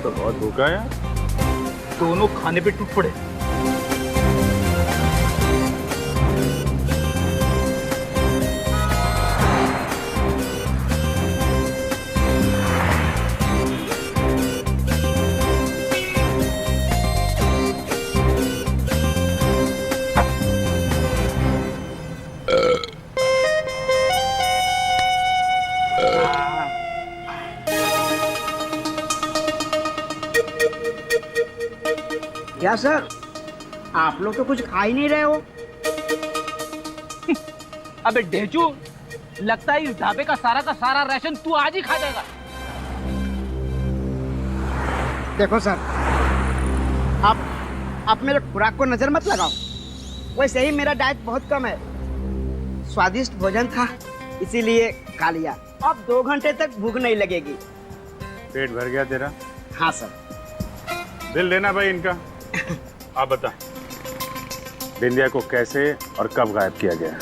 तो बहुत भूखा है यार। दोनों खाने पे टूट पड़े। क्या सर, आप लोग तो कुछ खा ही नहीं रहे हो। अबे ढेचू, लगता है इस ढाबे का सारा राशन तू आज ही खा जाएगा। देखो सर, आप मेरे खुराक को नजर मत लगाओ। वैसे ही मेरा डाइट बहुत कम है। स्वादिष्ट भोजन था इसीलिए खा लिया। अब 2 घंटे तक भूख नहीं लगेगी। पेट भर गया तेरा? हाँ सर। बिल देना भाई इनका। आप बता, बिंदिया को कैसे और कब गायब किया गया?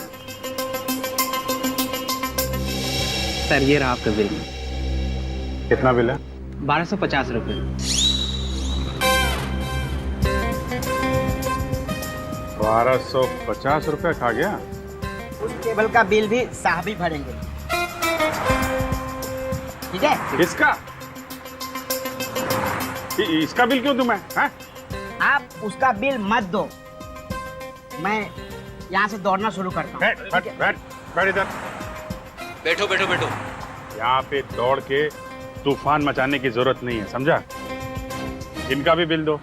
सर ये रहा आपका बिल। कितना बिल है? 1250 रुपये। 1250 रुपया खा गया? उस टेबल का बिल भी साहब ही भरेंगे, ठीक है? किसका? इसका बिल क्यों दूं मैं? हाँ? आप उसका बिल मत दो। मैं यहाँ से दौड़ना शुरू करता हूँ। बैठ इधर। बैठो बैठो बैठो। यहाँ पे दौड़ के तूफान मचाने की जरूरत नहीं है, समझा? इनका भी बिल दो।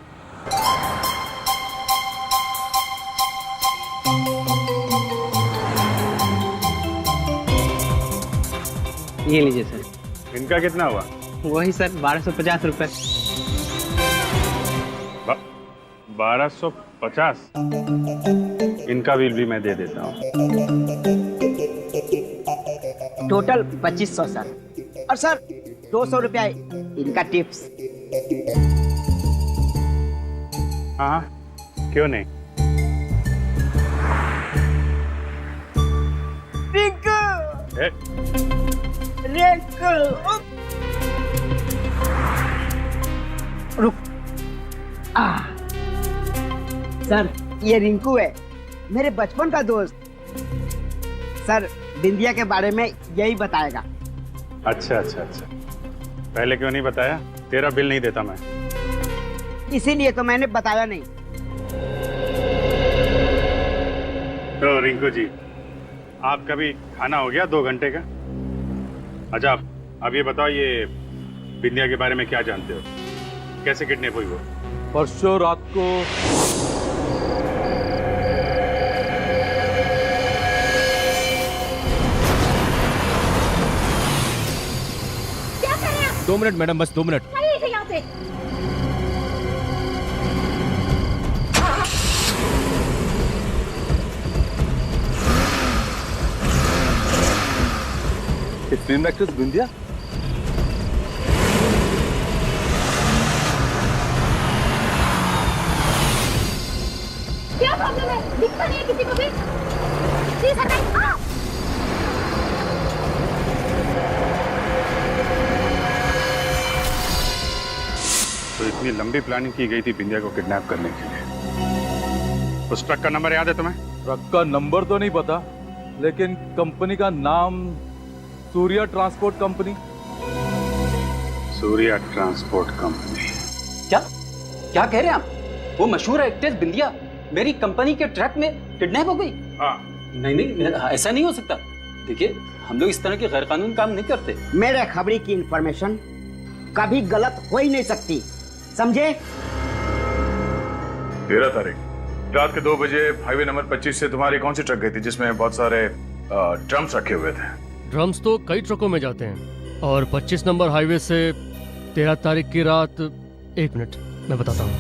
ये लीजिए सर। इनका कितना हुआ? वही सर 1250 रुपये। 1250? इनका बिल भी मैं दे देता हूँ। Total 2500 sir. और सर 200 रुपया इनका टिप्स। हाँ, क्यों नहीं? रिंकू, ए? रिंकू, रुक। सर ये रिंकू है, मेरे बचपन का दोस्त। सर बिंदिया के बारे में यही बताएगा। अच्छा। पहले क्यों नहीं बताया? तेरा बिल नहीं देता मैं। इसीलिए तो मैंने बताया नहीं। तो रिंकू जी, आपका भी खाना हो गया 2 घंटे का? अच्छा, अब ये बताओ, ये बिंदिया के बारे में क्या जानते हो? कैसे किडनैप हुई वो? परसों रात को क्या कर रहे हैं आप? 2 मिनट मैडम, बस 2 मिनट। आइए इधर यहाँ पे। फिल्म एक्ट्रेस बिंदिया? क्या प्रॉब्लम है? दिखता नहीं है किसी को भी? प्लीज हटाइए। तो इतनी लंबी प्लानिंग की गई थी बिंदिया को किडनैप करने के लिए। उस ट्रक का नंबर याद है तुम्हें? ट्रक का नंबर तो नहीं पता, लेकिन कंपनी का नाम Surya transport company. Surya transport company? क्या कह रहे हैं आप? वो मशहूर एक्ट्रेस बिंदिया मेरी कंपनी के ट्रक में किडनैप हो गई? हाँ। नहीं, ऐसा नहीं हो सकता। देखिए, हम लोग इस तरह के गैर कानूनी काम नहीं करते। मेरे खबरी की इंफॉर्मेशन कभी गलत हो ही नहीं सकती, समझे? 13 तारीख रात के 2 बजे हाईवे नंबर 25 से तुम्हारी कौन सी ट्रक गई थी जिसमें बहुत सारे ड्रम्स रखे हुए थे? ड्रम्स तो कई ट्रकों में जाते हैं, और 25 नंबर हाईवे से 13 तारीख की रात। 1 मिनट, मैं बताता हूँ।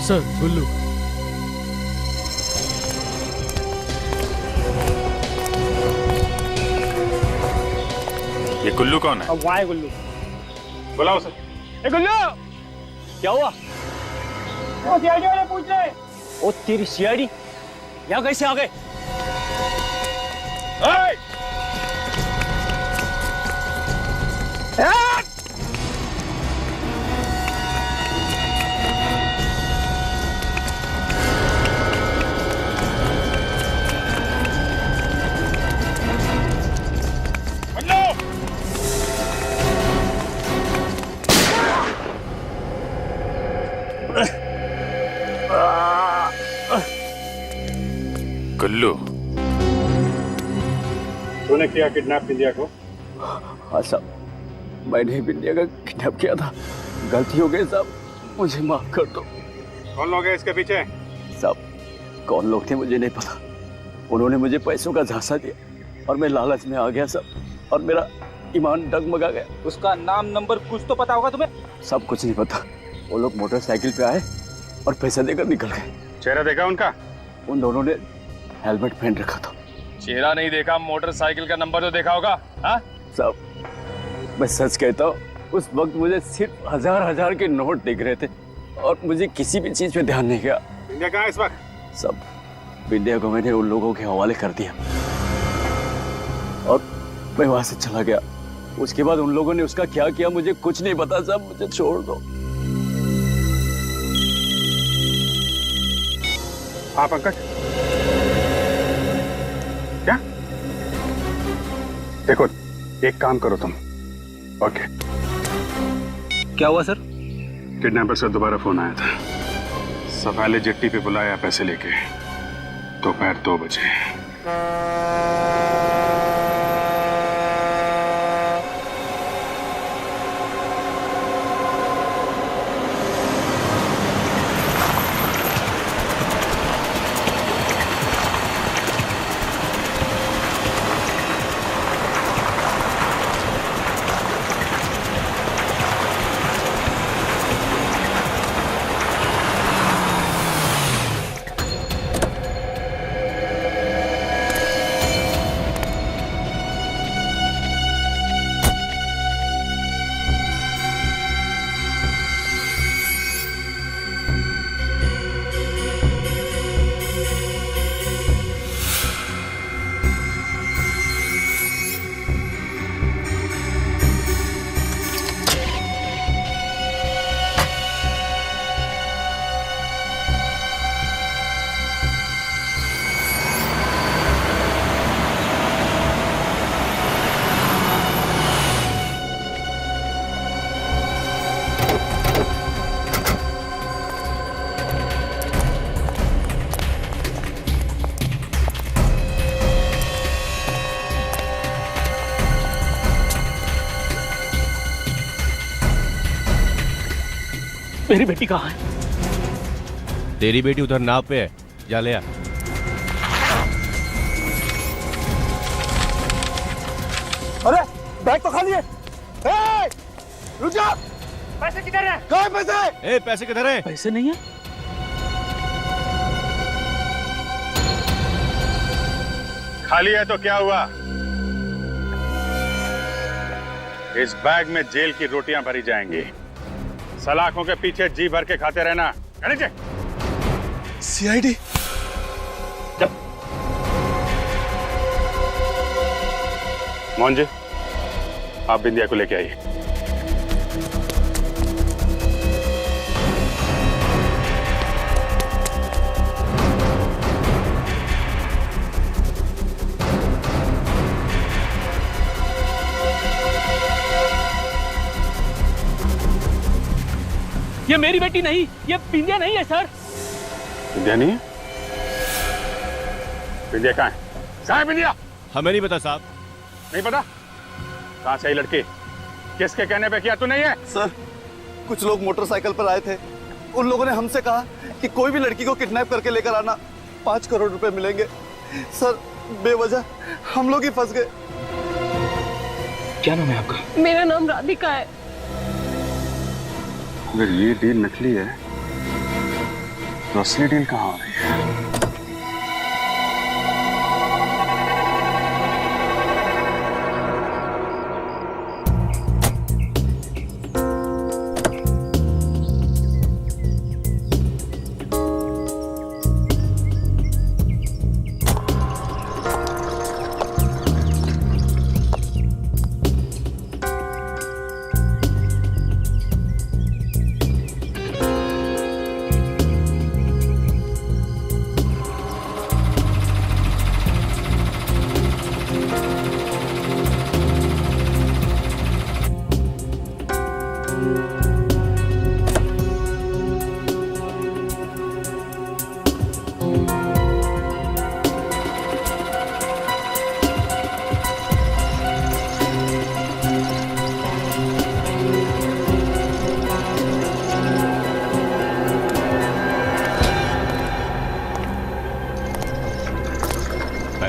सर, गुल्लू। ये गुल्लू कौन है? वाह गुल्लू। बुलाओ सर। ए गुल्लू, क्या हुआ? वो सीआईडी वाले पूछ रहे। ओ तेरी सीआईडी, यहाँ कैसे आ गए? गुल्लू, तूने किया किडनैप बिंदिया को? हाँ साहब, मैंने ही बिंदिया का किडनैप किया था। गलती हो गई साहब, मुझे माफ कर दो। कौन लोग हैं इसके पीछे? साहब कौन लोग थे मुझे नहीं पता। उन्होंने मुझे पैसों का झांसा दिया और मैं लालच में आ गया साहब, और मेरा ईमान डगमगा गया। उसका नाम नंबर कुछ तो पता होगा तुम्हें? सब कुछ नहीं पता। वो लोग मोटरसाइकिल पे आए और पैसा देकर निकल गए। चेहरा देखा उनका? उन दोनों ने हेलमेट पहन रखा था। चेहरा नहीं देखा, मोटरसाइकिल का नंबर तो देखा होगा। हाँ साहब मैं सच कहता हूँ, उस वक्त मुझे सिर्फ हजार के नोट दिख रहे थे और मुझे किसी भी चीज पे ध्यान नहीं गया। बिंदिया कहाँ है इस वक्त? सब विद्या को मैंने उन लोगों के हवाले कर दिया और मैं वहां से चला गया। उसके बाद उन लोगों ने उसका क्या किया मुझे कुछ नहीं पता। साहब मुझे छोड़ दो। हाँ पंकज, क्या? देखो, एक काम करो तुम। ओके। क्या हुआ सर? किडनैपर से दोबारा फोन आया था। सफाले जेट्टी पे बुलाया पैसे लेके। दोपहर 2 बजे। मेरी बेटी कहाँ है? तेरी बेटी उधर नाव पे है, जा ले आ। अरे बैग तो खाली है। रुक जा। पैसे किधर है? कहाँ पैसे? ए पैसे किधर है? पैसे नहीं है। खाली है तो क्या हुआ? इस बैग में जेल की रोटियां भरी जाएंगी। सलाखों के पीछे जी भर के खाते रहना। सीआईडी। मोहन जी, आप बिंदिया को लेके आइए। ये मेरी बेटी नहीं, ये बिंदिया नहीं है सर। बिंदिया नहीं है? बिंदिया कहाँ है? कहाँ है बिंदिया? हमें नहीं पता साहब। नहीं पता? कहाँ से आई लड़की? किसके कहने पे किया? तू नहीं है? सर, कुछ लोग मोटरसाइकिल पर आए थे। उन लोगों ने हमसे कहा कि कोई भी लड़की को किडनैप करके लेकर आना, 5 करोड़ रुपए मिलेंगे। सर, बेवजह हम लोग ही फंस गए। क्या नाम है आपका? मेरा नाम राधिका है। अगर ये डील नकली है तो असली डील कहाँ हो रही है?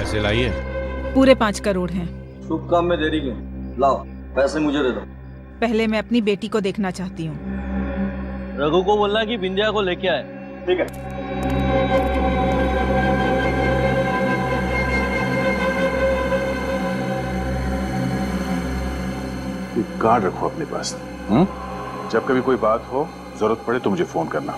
पैसे लाइए। पूरे 5 करोड़ हैं। शुभ काम में देरी क्यों? लाओ पैसे मुझे दे दो। पहले मैं अपनी बेटी को देखना चाहती हूँ। रघु को बोलना कि बिंदिया को लेके आए। ठीक है। कार्ड रखो अपने पास। जब कभी कोई बात हो, जरूरत पड़े तो मुझे फोन करना।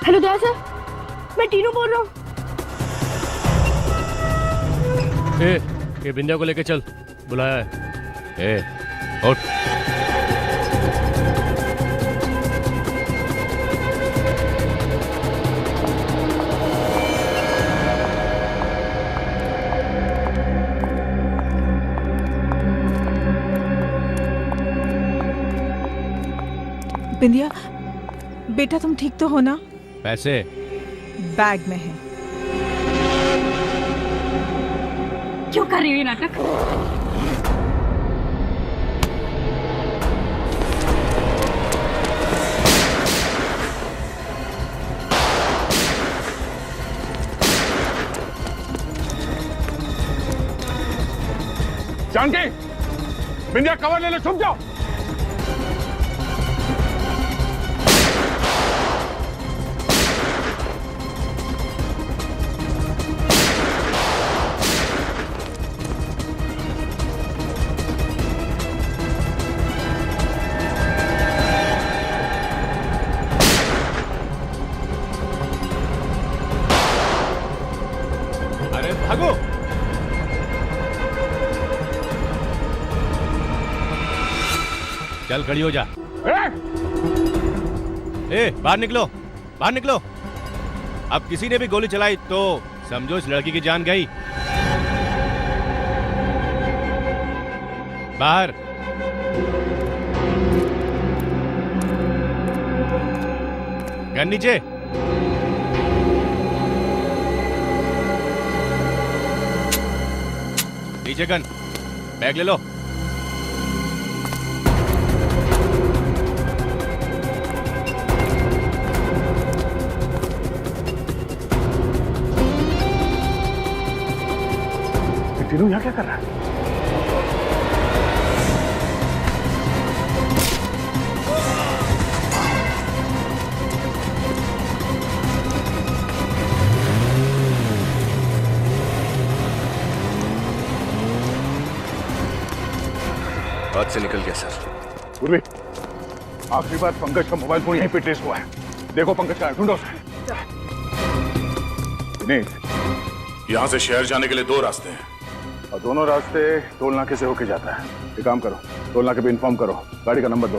हेलो दया सर, मैं टीनू बोल रहा हूँ। ये बिंदिया को लेके चल, बुलाया है। उठ। बिंदिया, बेटा तुम ठीक तो हो ना? पैसे बैग में है। क्यों कर रही हो ये नाटक? जानकी, बिंदिया कवर ले लो, छुप जाओ। अरे भागो। चल खड़ी हो जा। बाहर निकलो, बाहर निकलो। अब किसी ने भी गोली चलाई तो समझो इस लड़की की जान गई। बाहर। गन नीचे। नीचे गन। बैग ले लो। तीनों यहाँ क्या कर रहा है? हाथ से निकल गया सर। पूर्वी, आखिरी बार पंकज का मोबाइल फोन यहीं पे ट्रेस हुआ है। देखो पंकज का है, ढूंढो उसे। नहीं, यहाँ से शहर जाने के लिए 2 रास्ते हैं और दोनों रास्ते टोल नाके से होके जाता है। एक काम करो, टोल नाके पे इन्फॉर्म करो, गाड़ी का नंबर दो,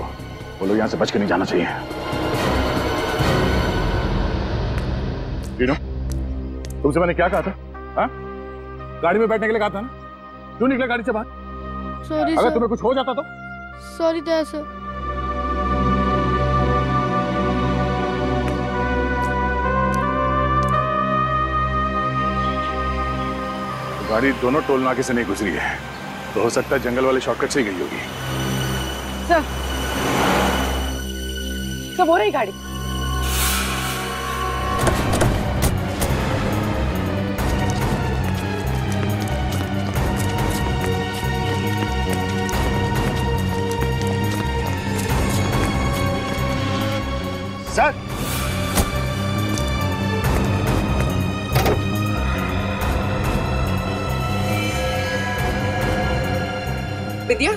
बोलो यहाँ से बच के नहीं जाना चाहिए। तुमसे मैंने क्या कहा था? हा? गाड़ी में बैठने के लिए कहा था ना? क्यों निकले गाड़ी से बाहर? सॉरी अगर तुम्हें कुछ हो जाता तो? सॉरी दया सर। गाड़ी दोनों टोल नाके से नहीं गुजरी है, तो हो सकता है जंगल वाले शॉर्टकट से ही गई होगी। सर, वो रही गाड़ी। सर, बिंदिया,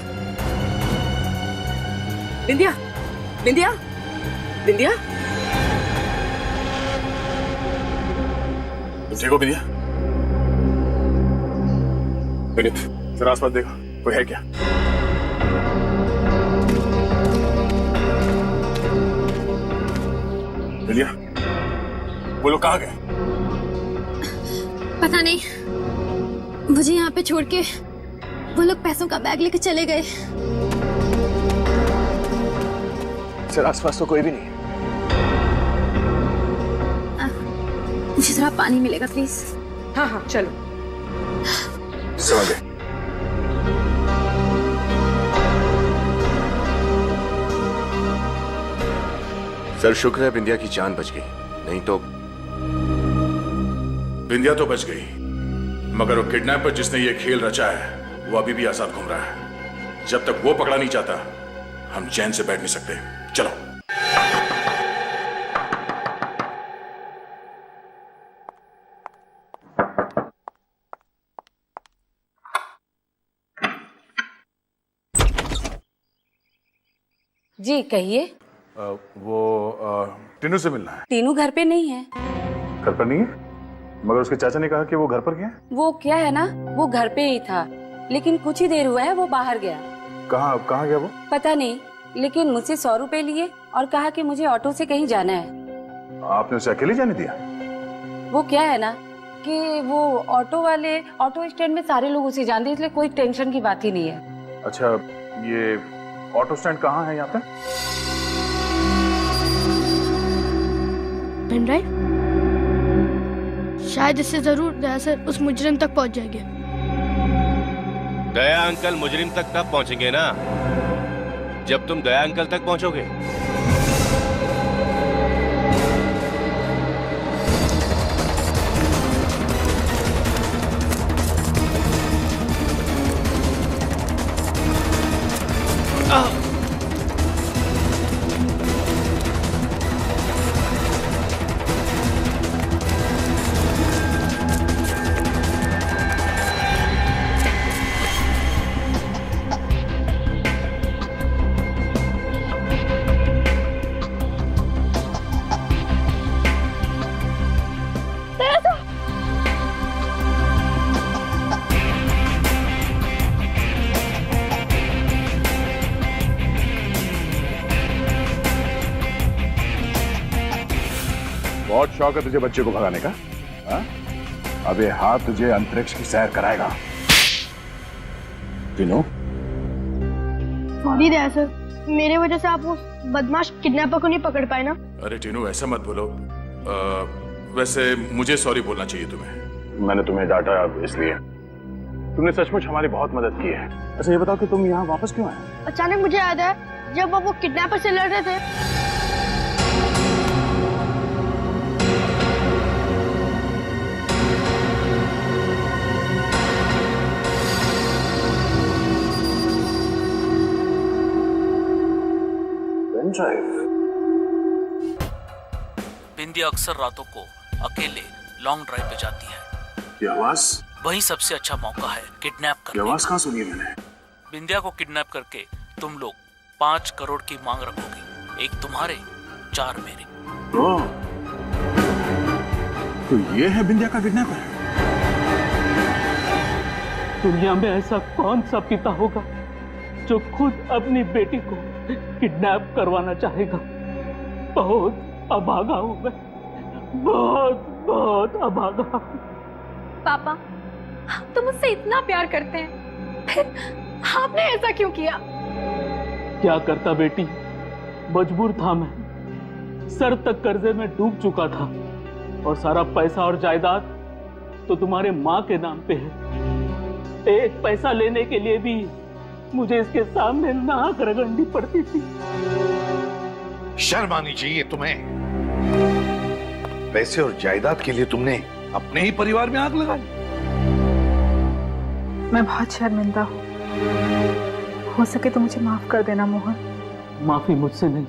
बिंदिया, बिंदिया, बिंदिया। ठीक हो बिंदिया? विनीत, जरा आसपास देखो, कोई है क्या? बिंदिया, वो लोग कहाँ गए? पता नहीं, मुझे यहाँ पे छोड़ के वो लोग पैसों का बैग लेके चले गए। सर आसपास तो कोई भी नहीं। मुझे थोड़ा पानी मिलेगा प्लीज? हाँ हाँ चलो। समझ गए। सर शुक्र है बिंदिया की जान बच गई, नहीं तो। बिंदिया तो बच गई, मगर वो किडनैपर जिसने ये खेल रचा है वो अभी भी आजाद घूम रहा है। जब तक वो पकड़ा नहीं जाता हम चैन से बैठ नहीं सकते। चलो। जी कहिए। वो टीनू से मिलना है। तीनू घर पे नहीं है। घर पर नहीं है? मगर उसके चाचा ने कहा कि वो घर पर गया। वो क्या है ना, वो घर पे ही था, लेकिन कुछ ही देर हुआ है वो बाहर गया। कहाँ गया वो? पता नहीं, लेकिन मुझसे 100 रुपए लिए और कहा कि मुझे ऑटो से कहीं जाना है। आपने उसे अकेले जाने दिया? वो क्या है ना कि वो ऑटो वाले ऑटो स्टैंड में सारे लोग उसे जानते हैं, इसलिए कोई टेंशन की बात ही नहीं है। अच्छा, ये ऑटो स्टैंड कहाँ है यहाँ पे? पेन ड्राइव शायद इससे जरूर दया सर उस मुजरिम तक पहुंच जाएंगे। दया अंकल मुजरिम तक तब पहुंचेंगे ना जब तुम दया अंकल तक पहुंचोगे। बहुत शौक है तुझे बच्चे को भगाने का? हा? अब ये हाथ तुझे अंतरिक्ष की सैर कराएगा। तीनों सॉरी दया सर, मेरे वजह से आप उस बदमाश किडनैपर को नहीं पकड़ पाए ना। अरे टीनू ऐसा मत बोलो। वैसे मुझे सॉरी बोलना चाहिए तुम्हें। मैंने तुम्हें डांटा इसलिए। तुमने सचमुच हमारी बहुत मदद की है। अच्छा ये बताओ कि तुम यहाँ वापस क्यों आए? अचानक मुझे याद आया जब वो किडनैपर से लड़ रहे थे। बिंदिया अक्सर रातों को अकेले लॉन्ग ड्राइव पे जाती है। ये आवाज? वही सबसे अच्छा मौका है किडनैप करने। ये आवाज कहाँ सुनी है मैंने? बिंदिया को किडनैप करके तुम लोग 5 करोड़ की मांग रखोगे, एक तुम्हारे 4 मेरे। ओह, तो ये है बिंदिया का किडनैपर? दुनिया में ऐसा कौन सा पिता होगा जो खुद अपनी बेटी को किडनैप करवाना चाहेगा? बहुत अभागा हूं मैं, बहुत अभागा। पापा, हम तो मुझसे इतना प्यार करते हैं, फिर आपने ऐसा क्यों किया? क्या करता बेटी, मजबूर था मैं। सर तक कर्जे में डूब चुका था और सारा पैसा और जायदाद तो तुम्हारे माँ के नाम पे है। एक पैसा लेने के लिए भी मुझे इसके सामने नाक रगड़नी पड़ती थी। शर्म आनी चाहिए तुम्हें। पैसे और जायदाद के लिए तुमने अपने ही परिवार में आग लगाई। मैं बहुत शर्मिंदा हूँ, हो सके तो मुझे माफ कर देना मोहन। माफी मुझसे नहीं,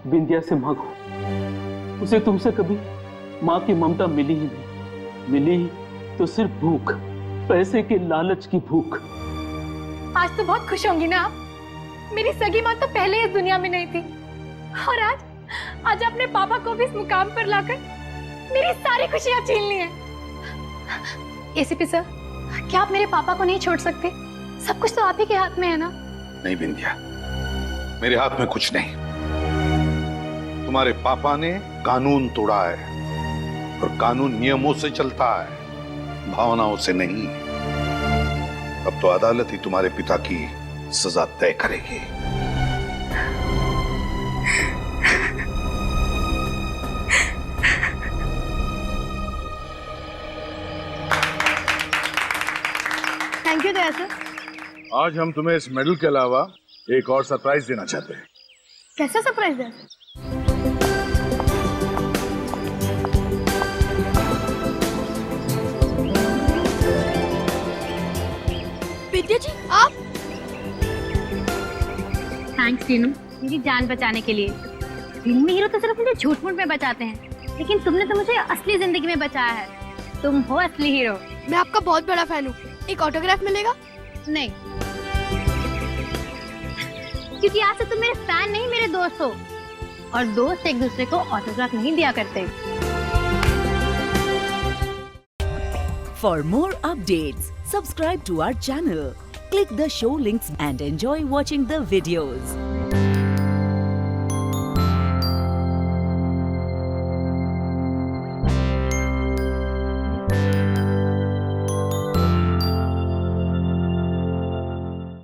बिंदिया से मांगो। उसे तुमसे कभी माँ की ममता मिली ही नहीं। मिली तो सिर्फ भूख, पैसे के लालच की भूख। आज तो बहुत खुश होंगी ना आप? मेरी सगी माँ तो पहले इस दुनिया में नहीं थी, और आज अपने पापा को भी इस मुकाम पर लाकर मेरी सारी खुशियां छीन ली हैं। एसीपी सर, क्या आप मेरे पापा को नहीं छोड़ सकते? सब कुछ तो आप ही के हाथ में है ना? नहीं बिंदिया, मेरे हाथ में कुछ नहीं। तुम्हारे पापा ने कानून तोड़ा है और कानून नियमों से चलता है, भावनाओं से नहीं। अब तो अदालत ही तुम्हारे पिता की सजा तय करेगी। आज हम तुम्हें इस मेडल के अलावा एक और सरप्राइज देना चाहते हैं। कैसा सरप्राइज है? विद्या जी आप? थैंक्स टीनू, मेरी जान बचाने के लिए। फिल्मी हीरो तो सिर्फ मुझे झूठ मूठ में बचाते हैं, लेकिन तुमने तो मुझे असली जिंदगी में बचाया है। तुम हो असली हीरो। मैं आपका बहुत बड़ा फैन हूँ। एक ऑटोग्राफ मिलेगा? नहीं, क्योंकि आज से तुम मेरे फैन नहीं, मेरे दोस्त हो, और दोस्त एक दूसरे को ऑटोग्राफ नहीं दिया करते। For more updates, subscribe to our channel, click the show links and enjoy watching the videos.